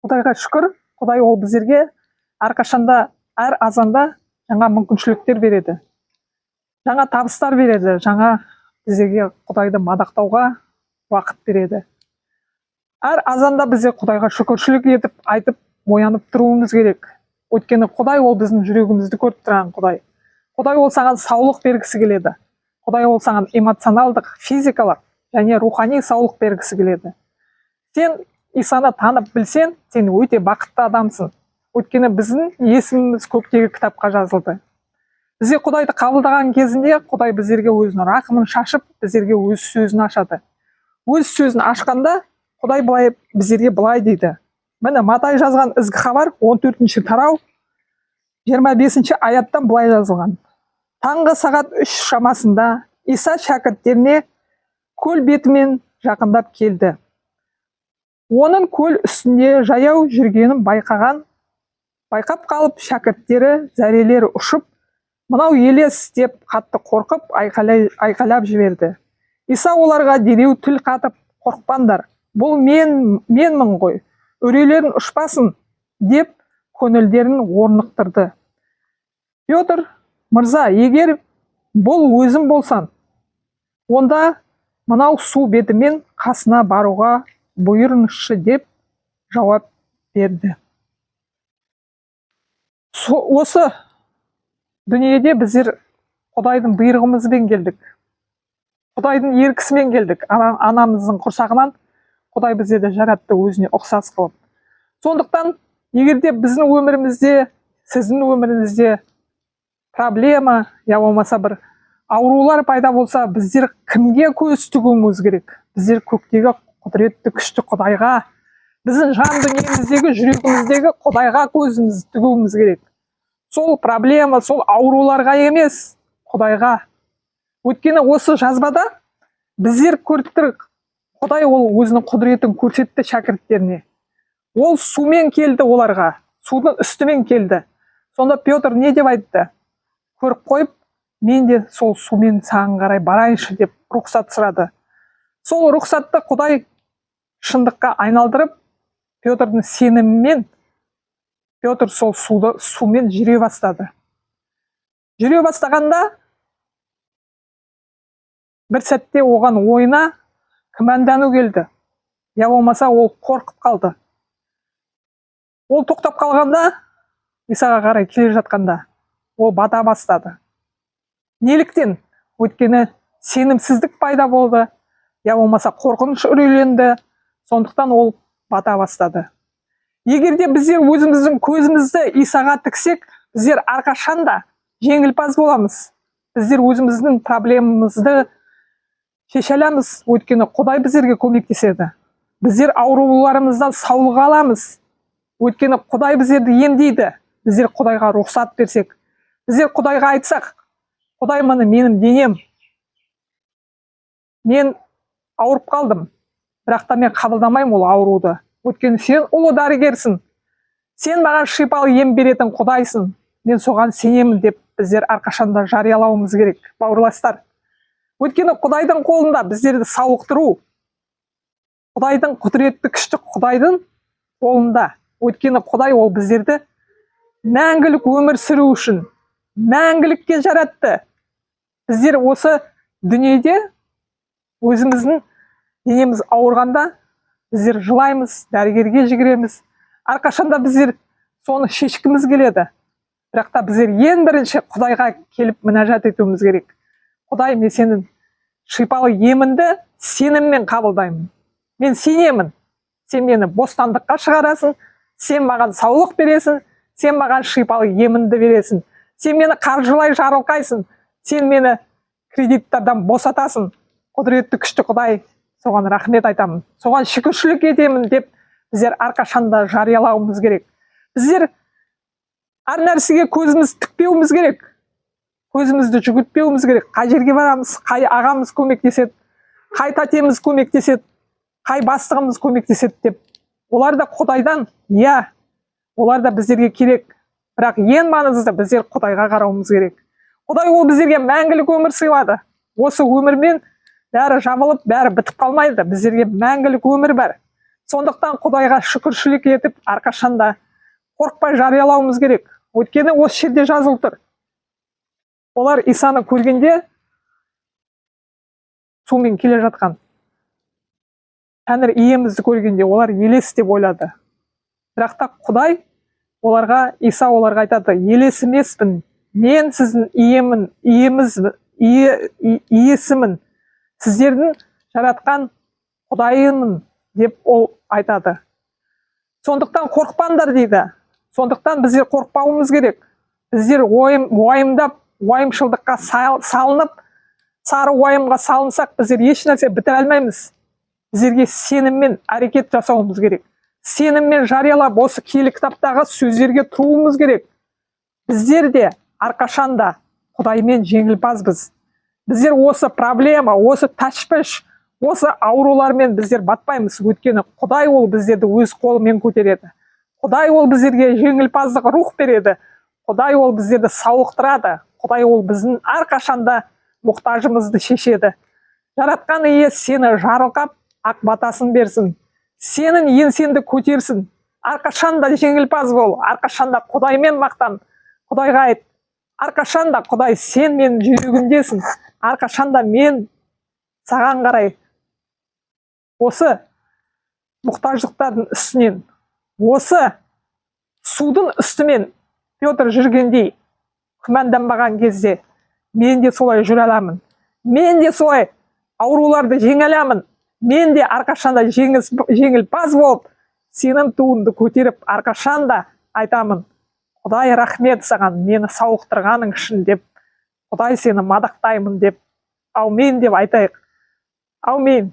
Құдайға шүкір, Құдай ол біздерге әрқашанда, әр азанда жаңа мүмкіншіліктер береді. Жаңа табыстар береді, жаңа біздерге Құдайды мадақтауға уақыт береді. Әр азанда бізде Құдайға шүкіршілік етіп, айтып, оянып тұруымыз керек. Өйткені Құдай ол біздің жүрегімізді көріп тұрған Құдай. Құдай ол саған саулық бергісі келеді. Құдай ол саған эмоционалдық, физикалық және рухани саулық бергісі келеді. Сен Исаны танып білсең, сен өте бақытты адамсың. Өйткені біздің есіміміз көктегі кітапқа жазылды. Бізде Құдайды қабылдаған кезінде Құдай біздерге өзінің рақымын шашып, біздерге өз сөзін ашады. Өз сөзін ашқанда Құдай біздерге былай дейді. Міне Матай жазған ізгі хабар 14-ші тарау 25-ші аяттан былай жазылған. Таңғы сағат 3 шамасында Иса шәкірттеріне көл бетімен жақындап келді. Оның көл үстінде жаяу жүргенін байқап қалып, шәкірттері зәрелері ұшып, мынау елес деп қатты қорқып айқайлап жіберді. Иса оларға дереу тіл қатып, қорықпаңдар, бұл менмін ғой, үрейлерің ұшпасын деп көңілдерін орнықтырды. Петр: мырза, егер бұл өзім болсан, онда мынау су бетімен қасына баруға бұйырыңызшы деп жауап берді. Осы дүниеде біздер Құдайдың бұйрығымызбен келдік. Құдайдың еркісімен келдік. Анамыздың құрсағынан Құдай біздерді жаратты өзіне ұқсас қылып. Сондықтан, егерде біздің өмірімізде, сіздің өміріңізде проблема, я болмаса бір аурулар пайда болса, біздер кімге көз тігуіміз керек? Біздер көктегі құдіретті күшті Құдайға, біздің жан дүниеміздегі, жүрегіміздегі Құдайға көзімізді тігуіміз керек. Сол проблема, сол ауруларға емес, Құдайға. Өйткені осы жазбада біздер көрдік, Құдай ол өзінің құдіретін көрсетті шәкірттеріне. Ол сумен келді оларға, судың үстімен келді. Сонда Петр не деп айтты? Көріп қойып, мен де сол сумен саған қарай барайыншы деп рұқсат сұрады. Сол рұқсатты Құдай шындыққа айналдырып, Петрдің сенімімен Петр сол сумен жүре бастады. Жүре бастағанда бір сәтте оған ойына күмәндану келді. Я болмаса ол қорқып қалды. Ол тоқтап қалғанда, Исаға қарай келе жатқанда, ол бата бастады. Неліктен? Өйткені сенімсіздік пайда болды. Я болмаса қорқыныш үрейленді. Сондықтан ол бата бастады. Егерде біздер өзіміздің көзімізді Исаға тіксек, біздер әрқашанда жеңілпаз боламыз. Біздер өзіміздің проблемамызды шеше аламыз. Өйткені Құдай біздерге көмектеседі. Біздер ауруларымыздан саулық аламыз. Өйткені Құдай біздерді емдейді. Біздер Құдайға рұқсат берсек, біздер Құдайға айтсақ, Құдай, міне менің денем, мен ауырып қалдым, бірақ та мен қабылдамаймын ол ауруды. Өйткені сен ұлы дәрігерсің, сен маған шипалы ем беретін Құдайсың, мен соған сенемін деп біздер әрқашанда жариялауымыз керек, бауырластар. Өйткені Құдайдың қолында біздерді сауықтыру, Құдайдың құдіретті күшті Құдайдың қолында. Өйткені Құдай ол біздерді мәңгілік өмір сүру үшін мәңгілікке жаратты. Біздер осы дүниеде өзіміздің денеміз ауырғанда біздер жылаймыз, дәрігерге жүгіреміз. Әрқашанда біздер соны шешкіміз келеді. Бірақ та біздер ең бірінші Құдайға келіп мінәжат етуіміз керек. Құдай, мен сенің шипалы емінді сеніммен қабылдаймын. Мен сенемін. Сен мені бостандыққа шығарасың, сен маған саулық бересің, сен маған шипалы емінді бересің. Сен мені қаржылай жарылқайсың, сен мені кредиттардан босатасың. Құдіретті күшті Құдай, соған рахмет айтамын, соған шүкіршілік етемін деп біздер әрқашанда жариялауымыз керек. Біздер әр нәрсеге көзіміз тікпеуіміз керек. Көзімізді жүгіртпеуіміз керек. Қай жерге барамыз, қай ағамыз көмектеседі, қай тәтеміз көмектеседі, қай бастығымыз көмектеседі деп. Олар да Құдайдан, иә, олар да біздерге керек. Бірақ ең маңызды біздер Құдайға қарауымыз керек. Құдай ол біздерге мәңгілік өмір сыйлады. Осы өмірмен бәрі жабылып, бәрі бітіп қалмайды. Біздерге мәңгілік өмір бар. Сондықтан Құдайға шүкіршілік етіп, әрқашанда қорықпай жариялауымыз керек. Өйткені осы жерде жазылып тұр. Олар Исаны көргенде сумен келе жатқан Тәңір иемізді көргенде олар елес деп ойлады. Бірақ та Құдай оларға, Иса оларға айтады, елес емеспін, мен сіздің иесімін, сіздердің жаратқан Құдайымын деп ол айтады. Сондықтан қорықпаңдар дейді. Сондықтан біздер қорықпауымыз керек. Біздер уайымдап, уайымшылдыққа салынып, сары уайымға салынсақ, біздер ешнәрсе бітіре алмаймыз. Біздерге сеніммен әрекет жасауымыз керек. Сеніммен жариялап, осы киелі кітаптағы сөздерге тұруымыз керек. Біздер де әрқашанда Құдаймен жеңілпазбыз. Біздер осы проблема, осы тәшвіш, осы аурулармен біздер батпаймыз. Өйткені Құдай ол біздерді өз қолымен көтереді. Құдай ол біздерге жеңілпаздық рух береді. Құдай ол біздерді сауықтырады. Құдай ол біздің әрқашанда мұқтажымызды шешеді. Жаратқан ие сені жарылқап, ақ батасын берсін. Сенің еңсеңді көтерсін. Әрқашанда жеңілпаз бол. Әрқашанда Құдаймен мақтан. Құдайға айт. Әрқашанда Құдай сен менің жүрегімдесің. Әрқашанда мен саған қарай. Осы мұқтаждықтардың үстінен, осы судың үстімен Петр жүргендей күмәнданбаған кезде мен де солай жүре аламын. Мен де солай ауруларды жеңе аламын. Мен де әрқашанда жеңілпаз болып, сенің туыңды көтеріп әрқашанда айтамын. Құдай рахмет саған, мені сауықтырғаның үшін деп, Құдай сені мадақтаймын деп, аумин деп айтайық. Аумин.